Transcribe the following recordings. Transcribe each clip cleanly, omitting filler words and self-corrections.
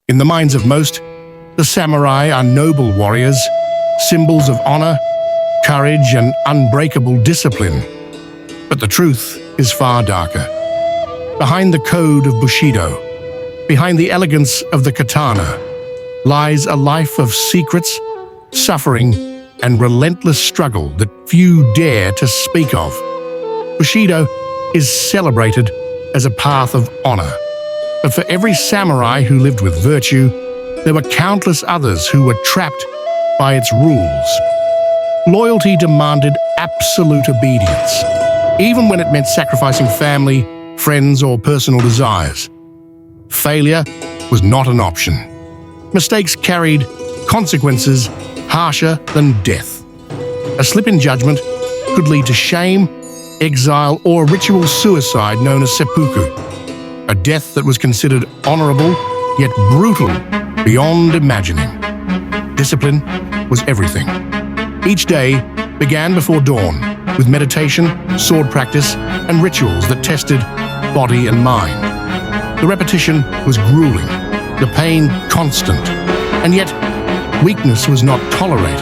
In the minds of most, the samurai are noble warriors, symbols of honor, courage, and unbreakable discipline. But the truth is far darker. Behind the code of Bushido, behind the elegance of the katana, lies a life of secrets, suffering, and relentless struggle that few dare to speak of. Bushido is celebrated as a path of honor. But for every samurai who lived with virtue, there were countless others who were trapped by its rules. Loyalty demanded absolute obedience, even when it meant sacrificing family, friends, or personal desires. Failure was not an option. Mistakes carried consequences harsher than death. A slip in judgment could lead to shame, exile, or ritual suicide known as seppuku, a death that was considered honorable yet brutal beyond imagining. Discipline was everything. Each day began before dawn with meditation, sword practice, and rituals that tested body and mind. The repetition was grueling, the pain constant, and yet weakness was not tolerated.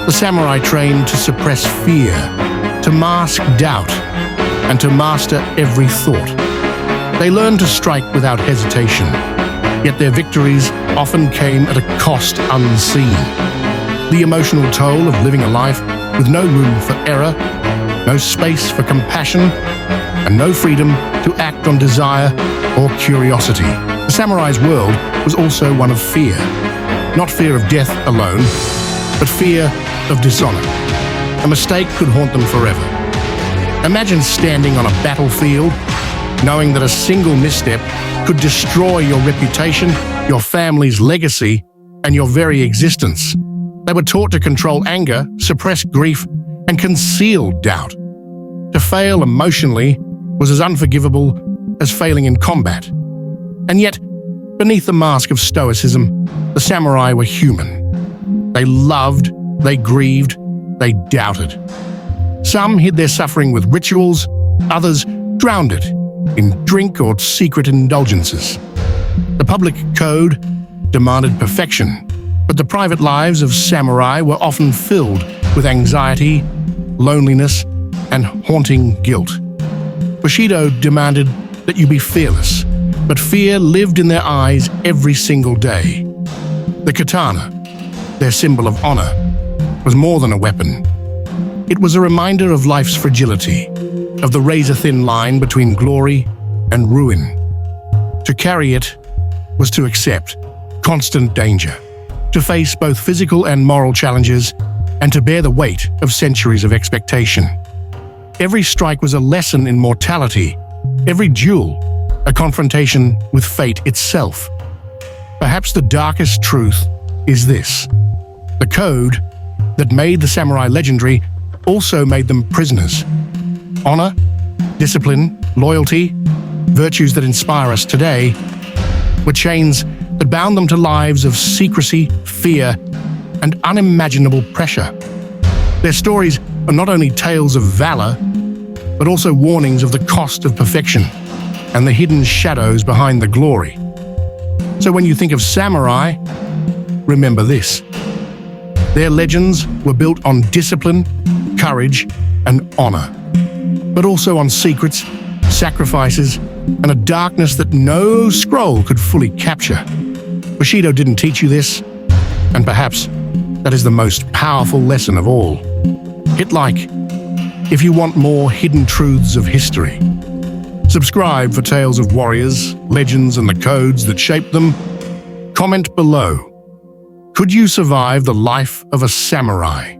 The samurai trained to suppress fear, to mask doubt, and to master every thought. They learned to strike without hesitation, yet their victories often came at a cost unseen. The emotional toll of living a life with no room for error, no space for compassion, and no freedom to act on desire or curiosity. The samurai's world was also one of fear. Not fear of death alone, but fear of dishonor. A mistake could haunt them forever. Imagine standing on a battlefield, knowing that a single misstep could destroy your reputation, your family's legacy, and your very existence. They were taught to control anger, suppress grief, and conceal doubt. To fail emotionally was as unforgivable as failing in combat. And yet, beneath the mask of stoicism, the samurai were human. They loved, they grieved, they doubted. Some hid their suffering with rituals, others drowned it in drink or secret indulgences. The public code demanded perfection, but the private lives of samurai were often filled with anxiety, loneliness, and haunting guilt. Bushido demanded that you be fearless, but fear lived in their eyes every single day. The katana, their symbol of honor, was more than a weapon. It was a reminder of life's fragility, of the razor-thin line between glory and ruin. To carry it was to accept constant danger, to face both physical and moral challenges, and to bear the weight of centuries of expectation. Every strike was a lesson in mortality, every duel a confrontation with fate itself. Perhaps the darkest truth is this: the code that made the samurai legendary also made them prisoners. Honor, discipline, loyalty, virtues that inspire us today, were chains that bound them to lives of secrecy, fear, and unimaginable pressure. Their stories are not only tales of valor, but also warnings of the cost of perfection and the hidden shadows behind the glory. So when you think of samurai, remember this: their legends were built on discipline, courage, and honor, but also on secrets, sacrifices, and a darkness that no scroll could fully capture. Bushido didn't teach you this, and perhaps that is the most powerful lesson of all. Hit like if you want more hidden truths of history. Subscribe for tales of warriors, legends, and the codes that shaped them. Comment below: could you survive the life of a samurai?